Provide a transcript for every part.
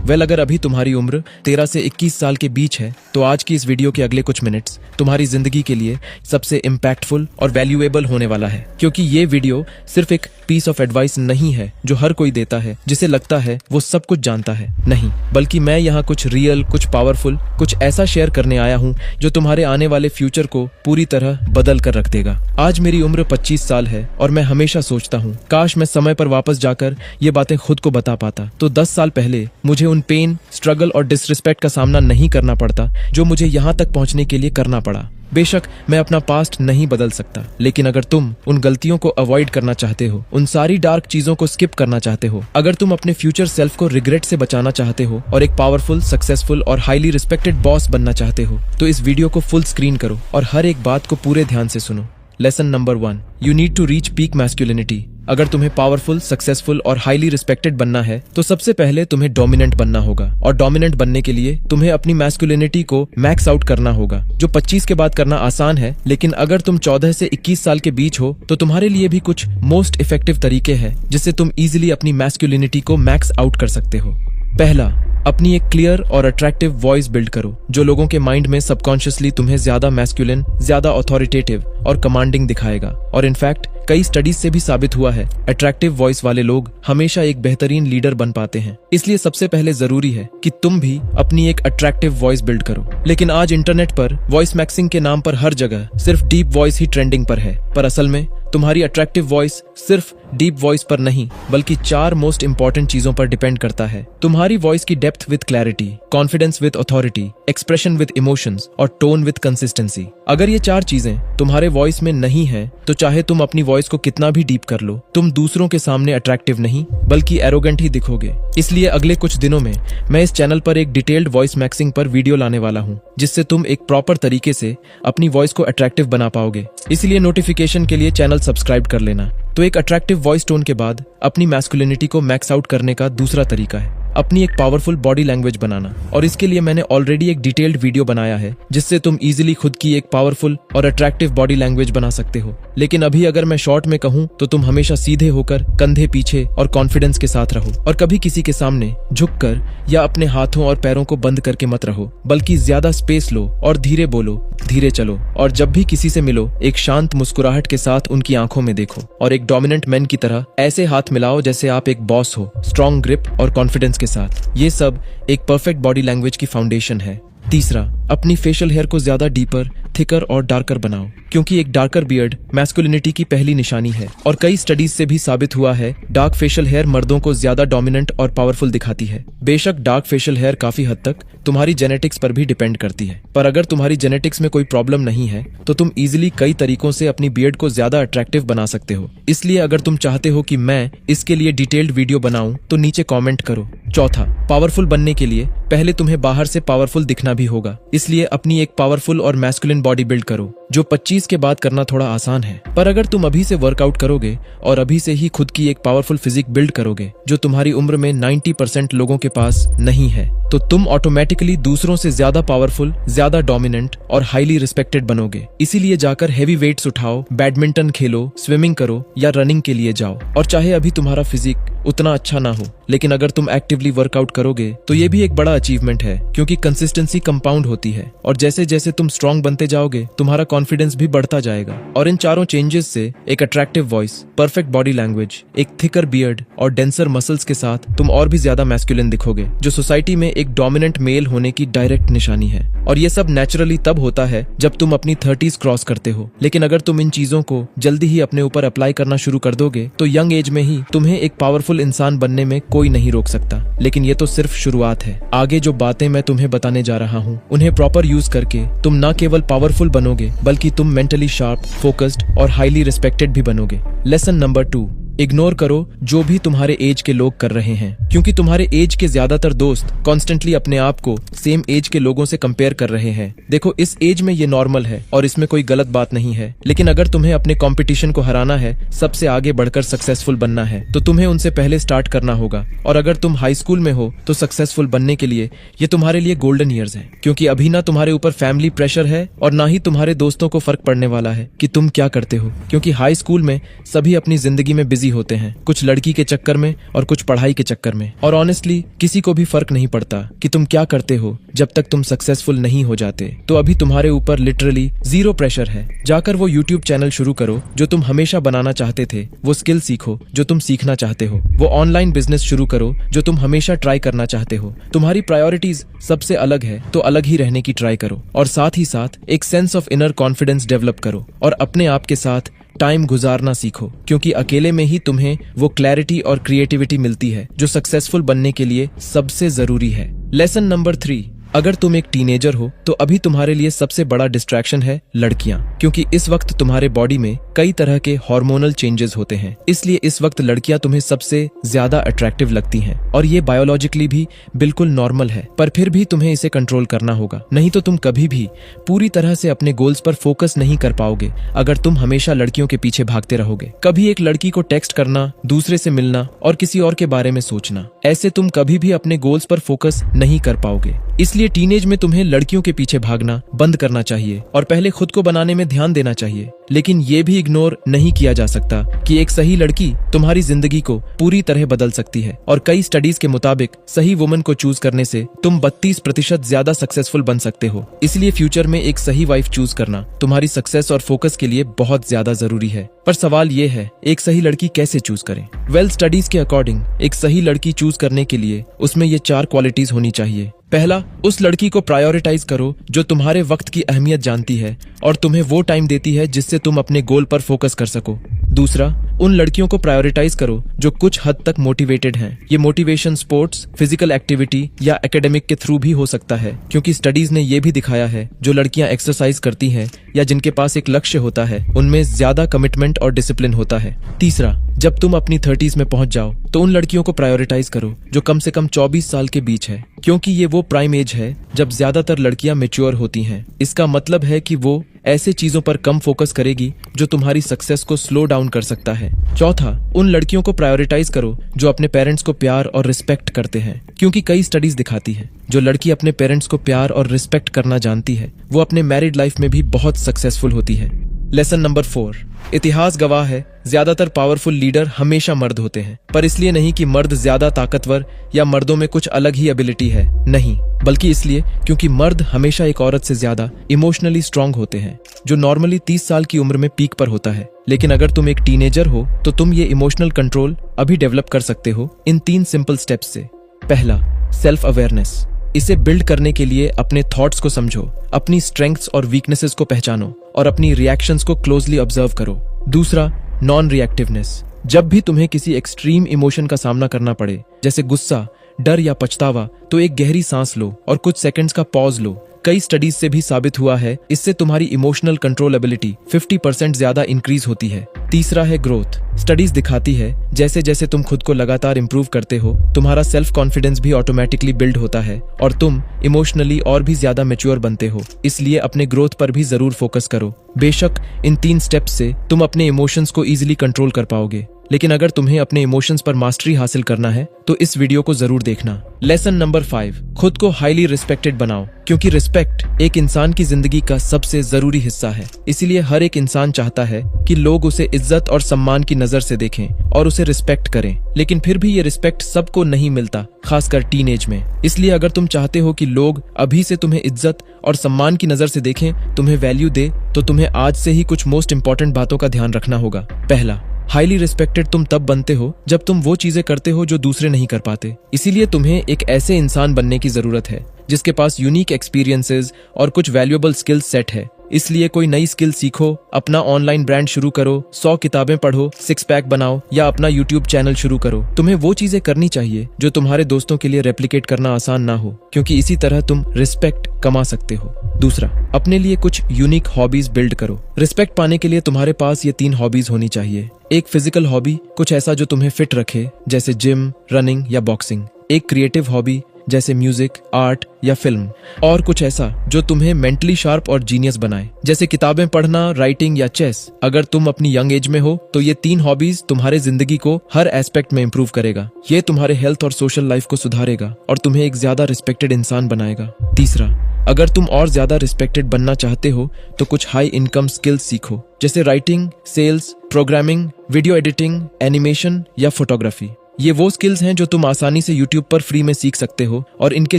Well, अगर अभी तुम्हारी उम्र 13 से 21 साल के बीच है तो आज की इस वीडियो के अगले कुछ मिनट्स तुम्हारी जिंदगी के लिए सबसे इम्पैक्टफुल और वैल्यूएबल होने वाला है, क्योंकि ये वीडियो सिर्फ एक पीस ऑफ एडवाइस नहीं है जो हर कोई देता है जिसे लगता है वो सब कुछ जानता है। नहीं, बल्कि मैं यहाँ कुछ रियल, कुछ पावरफुल, कुछ ऐसा शेयर करने आया हूँ जो तुम्हारे आने वाले फ्यूचर को पूरी तरह बदल कर रख देगा। आज मेरी उम्र 25 साल है और मैं हमेशा सोचता हूँ काश मैं समय पर वापस जाकर ये बातें खुद को बता पाता तो 10 साल पहले मुझे उन पेन, स्ट्रगल और डिसरिस्पेक्ट का सामना नहीं करना पड़ता जो मुझे यहाँ तक पहुँचने के लिए करना पड़ा। बेशक मैं अपना पास्ट नहीं बदल सकता, लेकिन अगर तुम उन गलतियों को अवॉइड करना चाहते हो, उन सारी डार्क चीजों को स्किप करना चाहते हो, अगर तुम अपने फ्यूचर सेल्फ को रिग्रेट से बचाना चाहते हो और एक पावरफुल, सक्सेसफुल और हाईली रिस्पेक्टेड बॉस बनना चाहते हो, तो इस वीडियो को फुल स्क्रीन करो और हर एक बात को पूरे ध्यान से सुनो। Lesson number 1, you need to reach peak masculinity. अगर तुम्हें पावरफुल, सक्सेसफुल और हाईली रिस्पेक्टेड बनना है तो सबसे पहले तुम्हें डोमिनेंट बनना होगा, और डोमिनेंट बनने के लिए तुम्हें अपनी मैस्कुलिनिटी को मैक्स आउट करना होगा, जो 25 के बाद करना आसान है। लेकिन अगर तुम 14 से 21 साल के बीच हो तो तुम्हारे लिए भी कुछ मोस्ट इफेक्टिव तरीके हैं जिससे तुम इजीली अपनी मैस्कुलिनिटी को मैक्स आउट कर सकते हो। पहला, अपनी एक क्लियर और अट्रैक्टिव वॉइस बिल्ड करो जो लोगों के माइंड में सबकॉन्शियसली तुम्हें ज्यादा मैस्कुलिन, ज्यादा अथॉरिटेटिव और कमांडिंग दिखाएगा। और इनफैक्ट कई स्टडीज से भी साबित हुआ है अट्रैक्टिव वॉइस वाले लोग हमेशा एक बेहतरीन लीडर बन पाते हैं। इसलिए सबसे पहले जरूरी है कि तुम भी अपनी एक अट्रैक्टिव वॉइस बिल्ड करो। लेकिन आज इंटरनेट पर वॉइस मैक्सिंग के नाम पर हर जगह सिर्फ डीप वॉइस ही ट्रेंडिंग पर है, पर असल में तुम्हारी अट्रैक्टिव वॉइस सिर्फ डीप वॉइस पर नहीं बल्कि 4 मोस्ट इंपॉर्टेंट चीजों पर डिपेंड करता है। तुम्हारी वॉइस की depth with clarity, confidence with authority, expression with emotions और टोन विद कंसिस्टेंसी। अगर ये 4 चीजें तुम्हारे वॉइस में नहीं है तो चाहे तुम अपनी वॉइस को कितना भी डीप कर लो, तुम दूसरों के सामने अट्रैक्टिव नहीं बल्कि एरोगेंट ही दिखोगे। इसलिए अगले कुछ दिनों में मैं इस चैनल पर एक डिटेल्ड वॉइस मैक्सिंग पर वीडियो लाने वाला हूँ जिससे तुम एक प्रॉपर तरीके से अपनी वॉइस को अट्रैक्टिव बना पाओगे। इसलिए नोटिफिकेशन के लिए चैनल सब्सक्राइब कर लेना। तो एक अट्रैक्टिव वॉइस टोन के बाद अपनी मैस्कुलिनिटी को मैक्स आउट करने का दूसरा तरीका है अपनी एक पावरफुल बॉडी लैंग्वेज बनाना, और इसके लिए मैंने ऑलरेडी एक डिटेल्ड वीडियो बनाया है जिससे तुम इजीली खुद की एक पावरफुल और अट्रैक्टिव बॉडी लैंग्वेज बना सकते हो। लेकिन अभी अगर मैं शॉर्ट में कहूँ तो तुम हमेशा सीधे होकर, कंधे पीछे और कॉन्फिडेंस के साथ रहो, और कभी किसी के सामने झुककर या अपने हाथों और पैरों को बंद करके मत रहो, बल्कि ज्यादा स्पेस लो और धीरे बोलो, धीरे चलो। और जब भी किसी से मिलो एक शांत मुस्कुराहट के साथ उनकी आंखों में देखो और एक डोमिनेंट मैन की तरह ऐसे हाथ मिलाओ जैसे आप एक बॉस हो, स्ट्रॉन्ग ग्रिप और कॉन्फिडेंस के साथ। ये सब एक परफेक्ट बॉडी लैंग्वेज की फाउंडेशन है। तीसरा, अपनी फेशियल हेयर को ज्यादा डीपर, थिकर और डार्कर बनाओ, क्योंकि एक डार्कर बियर्ड मैस्कुलिनिटी की पहली निशानी है, और कई स्टडीज से भी साबित हुआ है डार्क फेशियल हेयर मर्दों को ज्यादा डोमिनेंट और पावरफुल दिखाती है। बेशक डार्क फेशियल हेयर काफी हद तक तुम्हारी जेनेटिक्स पर भी डिपेंड करती है, पर अगर तुम्हारी जेनेटिक्स में कोई प्रॉब्लम नहीं है तो तुम इजीली कई तरीकों से अपनी बियर्ड को ज्यादा अट्रैक्टिव बना सकते हो। इसलिए अगर तुम चाहते हो कि मैं इसके लिए डिटेल्ड वीडियो बनाऊं तो नीचे कॉमेंट करो। चौथा, पावरफुल बनने के लिए पहले तुम्हें बाहर से पावरफुल दिखना भी होगा, इसलिए अपनी एक पावरफुल और मैस्कुलिन बॉडी बिल्ड करो जो 25 के बाद करना थोड़ा आसान है। पर अगर तुम अभी से वर्कआउट करोगे और अभी से ही खुद की एक पावरफुल फिजिक बिल्ड करोगे जो तुम्हारी उम्र में 90% लोगों के पास नहीं है, तो तुम ऑटोमेटिकली दूसरों से ज्यादा पावरफुल, ज्यादा डोमिनेंट और हाईली रिस्पेक्टेड बनोगे। इसीलिए जाकर हेवी वेट्स उठाओ, बैडमिंटन खेलो, स्विमिंग करो या रनिंग के लिए जाओ। और चाहे अभी तुम्हारा फिजिक उतना अच्छा ना हो, लेकिन अगर तुम एक्टिवली वर्कआउट करोगे तो ये भी एक बड़ा अचीवमेंट है, क्योंकि कंसिस्टेंसी कंपाउंड होती है, और जैसे जैसे तुम स्ट्रॉन्ग बनते जाओगे तुम्हारा कॉन्फिडेंस भी बढ़ता जाएगा। और इन चारों चेंजेस से एक attractive voice, perfect body language, एक थिकर बियर्ड और डेंसर मसल्स के साथ तुम और भी ज्यादा मैस्कुलिन दिखोगे, जो सोसाइटी में एक डोमिनेंट मेल होने की डायरेक्ट निशानी है। और ये सब नेचुरली तब होता है जब तुम अपनी 30s क्रॉस करते हो। लेकिन अगर तुम इन चीजों को जल्दी ही अपने ऊपर अप्लाई करना शुरू कर दोगे तो यंग एज में ही तुम्हें एक पावरफुल इंसान बनने में कोई नहीं रोक सकता। लेकिन ये तो सिर्फ शुरुआत है। आगे जो बातें मैं तुम्हें बताने जा रहा हूँ उन्हें प्रॉपर यूज करके तुम न केवल पावरफुल बनोगे बल्कि तुम मेंटली शार्प, फोकस्ड और हाईली रिस्पेक्टेड भी बनोगे। लेसन नंबर 2, इग्नोर करो जो भी तुम्हारे एज के लोग कर रहे हैं, क्योंकि तुम्हारे एज के ज्यादातर दोस्त कॉन्स्टेंटली अपने आप को सेम एज के लोगों से कंपेयर कर रहे हैं। देखो, इस एज में ये नॉर्मल है और इसमें कोई गलत बात नहीं है, लेकिन अगर तुम्हें अपने कंपटीशन को हराना है, सबसे आगे बढ़कर सक्सेसफुल बनना है, तो तुम्हें उनसे पहले स्टार्ट करना होगा। और अगर तुम हाई स्कूल में हो तो सक्सेसफुल बनने के लिए ये तुम्हारे लिए गोल्डन ईयर्स हैं, क्योंकि अभी ना तुम्हारे ऊपर फैमिली प्रेशर है और ना ही तुम्हारे दोस्तों को फर्क पड़ने वाला है कि तुम क्या करते हो, क्योंकि हाई स्कूल में सभी अपनी जिंदगी में बिजी बिजी होते हैं, कुछ लड़की के चक्कर में और कुछ पढ़ाई के चक्कर में। और ऑनेस्टली किसी को भी फर्क नहीं पड़ता कि तुम क्या करते हो जब तक तुम सक्सेसफुल नहीं हो जाते। तो अभी तुम्हारे ऊपर लिटरली जीरो प्रेशर है। जाकर वो यूट्यूब चैनल शुरू करो जो तुम हमेशा बनाना चाहते थे, वो स्किल सीखो जो तुम सीखना चाहते हो, वो ऑनलाइन बिजनेस शुरू करो जो तुम हमेशा ट्राई करना चाहते हो। तुम्हारी प्रायोरिटीज सबसे अलग है तो अलग ही रहने की ट्राई करो, और साथ ही साथ एक sense of inner confidence develop करो और अपने आप के साथ टाइम गुजारना सीखो, क्योंकि अकेले में ही तुम्हें वो क्लैरिटी और क्रिएटिविटी मिलती है जो सक्सेसफुल बनने के लिए सबसे जरूरी है। लेसन नंबर 3, अगर तुम एक टीनेजर हो तो अभी तुम्हारे लिए सबसे बड़ा डिस्ट्रैक्शन है लड़कियां, क्योंकि इस वक्त तुम्हारे बॉडी में कई तरह के हार्मोनल चेंजेस होते हैं। इसलिए इस वक्त लड़कियां तुम्हें सबसे ज्यादा अट्रैक्टिव लगती हैं, और ये बायोलॉजिकली भी बिल्कुल नॉर्मल है। पर फिर भी तुम्हें इसे कंट्रोल करना होगा, नहीं तो तुम कभी भी पूरी तरह से अपने गोल्स पर फोकस नहीं कर पाओगे अगर तुम हमेशा लड़कियों के पीछे भागते रहोगे। कभी एक लड़की को टेक्स्ट करना, दूसरे से मिलना और किसी और के बारे में सोचना, ऐसे तुम कभी भी अपने गोल्स पर फोकस नहीं कर पाओगे। इसलिए टीनेज में तुम्हें लड़कियों के पीछे भागना बंद करना चाहिए और पहले खुद को बनाने में ध्यान देना चाहिए। लेकिन ये भी इग्नोर नहीं किया जा सकता कि एक सही लड़की तुम्हारी जिंदगी को पूरी तरह बदल सकती है, और कई स्टडीज के मुताबिक सही वुमन को चूज करने से तुम 32% ज्यादा सक्सेसफुल बन सकते हो। इसलिए फ्यूचर में एक सही वाइफ चूज करना तुम्हारी सक्सेस और फोकस के लिए बहुत ज्यादा जरूरी है। पर सवाल ये है, एक सही लड़की कैसे चूज करें? वेल, स्टडीज के अकॉर्डिंग एक सही लड़की चूज करने के लिए उसमें ये 4 क्वालिटीज होनी चाहिए। पहला, उस लड़की को प्रायोरिटाइज करो जो तुम्हारे वक्त की अहमियत जानती है और तुम्हें वो टाइम देती है जिससे तुम अपने गोल पर फोकस कर सको। दूसरा, उन लड़कियों को प्रायोरिटाइज करो जो कुछ हद तक मोटिवेटेड हैं। ये मोटिवेशन स्पोर्ट्स, फिजिकल एक्टिविटी या एकेडमिक के थ्रू भी हो सकता है, क्योंकि स्टडीज ने ये भी दिखाया है जो लड़कियां एक्सरसाइज करती हैं या जिनके पास एक लक्ष्य होता है उनमें ज्यादा कमिटमेंट और डिसिप्लिन होता है। तीसरा, जब तुम अपनी 30s में पहुंच जाओ तो उन लड़कियों को प्रायोरिटाइज करो जो कम से कम 24 साल के बीच है, क्योंकि ये वो प्राइम एज है जब ज्यादातर लड़कियां मैच्योर होती हैं। इसका मतलब है कि वो ऐसे चीजों पर कम फोकस करेगी जो तुम्हारी सक्सेस को स्लो डाउन कर सकता है। चौथा, उन लड़कियों को प्रायोरिटाइज करो जो अपने पेरेंट्स को प्यार और रिस्पेक्ट करते हैं, क्योंकि कई स्टडीज दिखाती है जो लड़की अपने पेरेंट्स को प्यार और रिस्पेक्ट करना जानती है वो अपने मैरिड लाइफ में भी बहुत सक्सेसफुल होती है। लेसन नंबर 4, इतिहास गवाह है ज्यादातर पावरफुल लीडर हमेशा मर्द होते हैं, पर इसलिए नहीं कि मर्द ज्यादा ताकतवर या मर्दों में कुछ अलग ही एबिलिटी है, नहीं, बल्कि इसलिए क्योंकि मर्द हमेशा एक औरत से ज्यादा इमोशनली स्ट्रांग होते हैं, जो नॉर्मली 30 साल की उम्र में पीक पर होता है। लेकिन अगर तुम एक टीनेजर हो तो तुम ये इमोशनल कंट्रोल अभी डेवलप कर सकते हो इन 3 सिंपल स्टेप्स से। पहला, सेल्फ अवेयरनेस। इसे बिल्ड करने के लिए अपने थॉट्स को समझो, अपनी स्ट्रेंथ्स और वीकनेसेस को पहचानो और अपनी रिएक्शंस को क्लोजली ऑब्जर्व करो। दूसरा, नॉन रिएक्टिवनेस। जब भी तुम्हें किसी एक्सट्रीम इमोशन का सामना करना पड़े, जैसे गुस्सा, डर या पछतावा, तो एक गहरी सांस लो और कुछ सेकंड्स का पॉज लो। कई स्टडीज से भी साबित हुआ है इससे तुम्हारी इमोशनल कंट्रोल एबिलिटी 50% ज्यादा इंक्रीज होती है। तीसरा है ग्रोथ। स्टडीज दिखाती है जैसे जैसे तुम खुद को लगातार इंप्रूव करते हो तुम्हारा सेल्फ कॉन्फिडेंस भी ऑटोमेटिकली बिल्ड होता है और तुम इमोशनली और भी ज्यादा मैच्योर बनते हो। इसलिए अपने ग्रोथ पर भी जरूर फोकस करो। बेशक इन 3 स्टेप्स से तुम अपने इमोशंस को इजीली कंट्रोल कर पाओगे, लेकिन अगर तुम्हें अपने इमोशंस पर मास्टरी हासिल करना है तो इस वीडियो को जरूर देखना। लेसन नंबर 5, खुद को हाईली रिस्पेक्टेड बनाओ, क्योंकि रिस्पेक्ट एक इंसान की जिंदगी का सबसे जरूरी हिस्सा है। इसीलिए हर एक इंसान चाहता है कि लोग उसे इज्जत और सम्मान की नजर से देखें और उसे रिस्पेक्ट करें, लेकिन फिर भी ये रिस्पेक्ट सबको नहीं मिलता, खासकर टीनेज में। इसलिए अगर तुम चाहते हो कि लोग अभी से तुम्हें इज्जत और सम्मान की नजर से देखें, तुम्हें वैल्यू दे, तो तुम्हें आज से ही कुछ मोस्ट इंपॉर्टेंट बातों का ध्यान रखना होगा। पहला, हाईली रिस्पेक्टेड तुम तब बनते हो जब तुम वो चीजें करते हो जो दूसरे नहीं कर पाते। इसीलिए तुम्हें एक ऐसे इंसान बनने की जरूरत है जिसके पास यूनिक एक्सपीरियंसेस और कुछ वैल्यूएबल स्किल सेट है। इसलिए कोई नई स्किल सीखो, अपना ऑनलाइन ब्रांड शुरू करो, 100 किताबें पढ़ो, 6 पैक बनाओ या अपना यूट्यूब चैनल शुरू करो। तुम्हें वो चीजें करनी चाहिए जो तुम्हारे दोस्तों के लिए रेप्लिकेट करना आसान ना हो, क्योंकि इसी तरह तुम रिस्पेक्ट कमा सकते हो। दूसरा, अपने लिए कुछ यूनिक हॉबीज बिल्ड करो। रिस्पेक्ट पाने के लिए तुम्हारे पास ये 3 हॉबीज होनी चाहिए। एक फिजिकल हॉबी, कुछ ऐसा जो तुम्हें फिट रखे, जैसे जिम, रनिंग या बॉक्सिंग। एक क्रिएटिव हॉबी, जैसे म्यूजिक, आर्ट या फिल्म। और कुछ ऐसा जो तुम्हें मेंटली शार्प और जीनियस बनाए, जैसे किताबें पढ़ना, राइटिंग या चेस। अगर तुम अपनी यंग एज में हो तो ये 3 हॉबीज तुम्हारे जिंदगी को हर एस्पेक्ट में इंप्रूव करेगा। ये तुम्हारे हेल्थ और सोशल लाइफ को सुधारेगा और तुम्हें एक ज्यादा रिस्पेक्टेड इंसान बनाएगा। तीसरा, अगर तुम और ज्यादा रिस्पेक्टेड बनना चाहते हो तो कुछ हाई इनकम स्किल्स सीखो, जैसे writing, sales programming, video editing, animation या फोटोग्राफी। ये वो स्किल्स हैं जो तुम आसानी से यूट्यूब पर फ्री में सीख सकते हो और इनके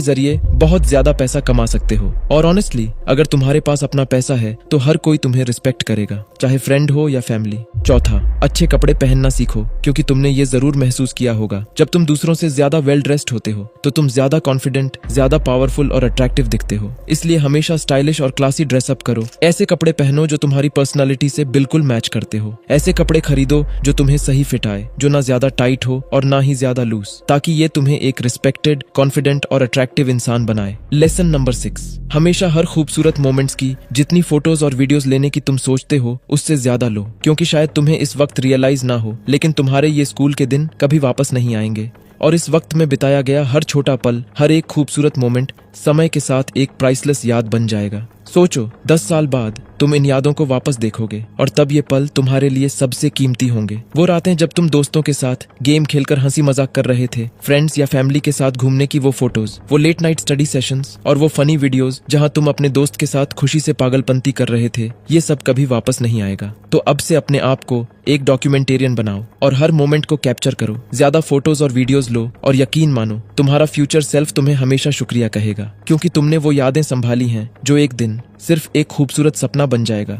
जरिए बहुत ज्यादा पैसा कमा सकते हो। और ऑनेस्टली अगर तुम्हारे पास अपना पैसा है तो हर कोई तुम्हें रिस्पेक्ट करेगा, चाहे फ्रेंड हो या फैमिली। चौथा, अच्छे कपड़े पहनना सीखो, क्योंकि तुमने ये जरूर महसूस किया होगा जब तुम दूसरों से ज्यादा वेल ड्रेस्ड होते हो तो तुम ज्यादा कॉन्फिडेंट, ज्यादा पावरफुल और अट्रैक्टिव दिखते हो। इसलिए हमेशा स्टाइलिश और क्लासी ड्रेसअप करो। ऐसे कपड़े पहनो जो तुम्हारी पर्सनालिटी से बिल्कुल मैच करते हो। ऐसे कपड़े खरीदो जो तुम्हें सही फिट आए, जो ना ज्यादा टाइट हो और ना ही ज्यादा लूज, ताकि ये तुम्हें एक रिस्पेक्टेड, कॉन्फिडेंट और अट्रैक्टिव इंसान बनाए। लेसन नंबर 6, हमेशा हर खूबसूरत मोमेंट्स की जितनी फोटोज और वीडियोस लेने की तुम सोचते हो उससे ज्यादा लो, क्योंकि शायद तुम्हें इस वक्त रियलाइज ना हो, लेकिन तुम्हारे ये स्कूल के दिन कभी वापस नहीं आएंगे। और इस वक्त में बिताया गया हर छोटा पल, हर एक खूबसूरत मोमेंट समय के साथ एक प्राइसलेस याद बन जाएगा। सोचो 10 साल बाद तुम इन यादों को वापस देखोगे और तब ये पल तुम्हारे लिए सबसे कीमती होंगे। वो रातें जब तुम दोस्तों के साथ गेम खेलकर हंसी मजाक कर रहे थे, फ्रेंड्स या फैमिली के साथ घूमने की वो फोटोज, वो लेट नाइट स्टडी सेशंस और वो फनी वीडियोस जहां तुम अपने दोस्त के साथ खुशी से पागलपंती कर रहे थे, ये सब कभी वापस नहीं आएगा। तो अब से अपने आप को एक डॉक्यूमेंटेरियन बनाओ और हर मोमेंट को कैप्चर करो। ज्यादा फोटोज और वीडियोज लो और यकीन मानो तुम्हारा फ्यूचर सेल्फ तुम्हें हमेशा शुक्रिया कहेगा, क्योंकि तुमने वो यादें संभाली हैं जो एक दिन सिर्फ एक खूबसूरत सपना बन जाएगा।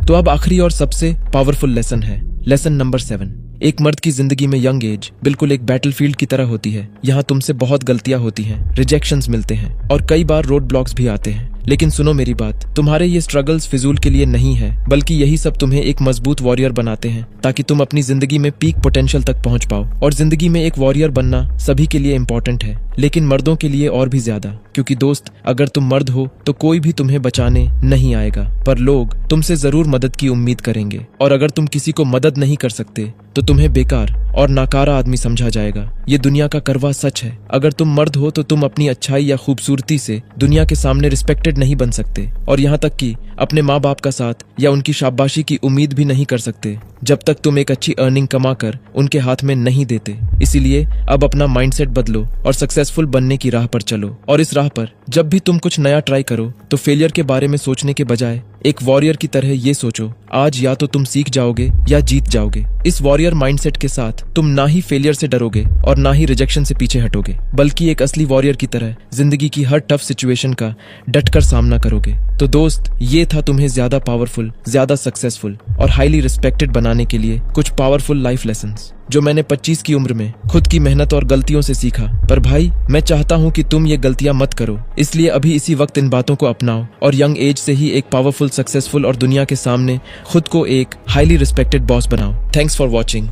तो अब आखिरी और सबसे पावरफुल लेसन है, लेसन नंबर 7। एक मर्द की जिंदगी में यंग एज बिल्कुल एक बैटलफील्ड की तरह होती है। यहाँ तुमसे बहुत गलतियां होती हैं, रिजेक्शंस मिलते हैं और कई बार रोड ब्लॉक्स भी आते हैं। लेकिन सुनो मेरी बात, तुम्हारे ये स्ट्रगल्स फिजूल के लिए नहीं है, बल्कि यही सब तुम्हें एक मजबूत वॉरियर बनाते हैं, ताकि तुम अपनी जिंदगी में पीक पोटेंशियल तक पहुंच पाओ। और जिंदगी में एक वॉरियर बनना सभी के लिए इम्पोर्टेंट है, लेकिन मर्दों के लिए और भी ज्यादा, क्योंकि दोस्त अगर तुम मर्द हो तो कोई भी तुम्हें बचाने नहीं आएगा, पर लोग तुमसे जरूर मदद की उम्मीद करेंगे। और अगर तुम किसी को मदद नहीं कर सकते तो तुम्हें बेकार और नाकारा आदमी समझा जाएगा। ये दुनिया का करवा सच है। अगर तुम मर्द हो तो तुम अपनी अच्छाई या खूबसूरती से दुनिया के सामने रिस्पेक्टेड नहीं बन सकते, और यहाँ तक कि अपने माँ बाप का साथ या उनकी शाबाशी की उम्मीद भी नहीं कर सकते जब तक तुम एक अच्छी अर्निंग कमाकर उनके हाथ में नहीं देते। इसीलिए अब अपना माइंडसेट बदलो और सक्सेसफुल बनने की राह पर चलो। और इस राह पर जब भी तुम कुछ नया ट्राई करो तो फेलियर के बारे में सोचने के बजाय एक वॉरियर की तरह ये सोचो, आज या तो तुम सीख जाओगे या जीत जाओगे। इस वॉरियर माइंडसेट के साथ तुम ना ही फेलियर से डरोगे और ना ही रिजेक्शन से पीछे हटोगे, बल्कि एक असली वॉरियर की तरह जिंदगी की हर टफ सिचुएशन का डटकर सामना करोगे। तो दोस्त, ये था तुम्हें ज्यादा पावरफुल, ज्यादा सक्सेसफुल और हाईली रिस्पेक्टेड बनाने के लिए कुछ पावरफुल लाइफ लेसन्स जो मैंने 25 की उम्र में खुद की मेहनत और गलतियों से सीखा। पर भाई, मैं चाहता हूँ कि तुम ये गलतियां मत करो, इसलिए अभी इसी वक्त इन बातों को अपनाओ और यंग एज से ही एक पावरफुल, सक्सेसफुल और दुनिया के सामने खुद को एक हाईली रिस्पेक्टेड बॉस बनाओ। Thanks for watching.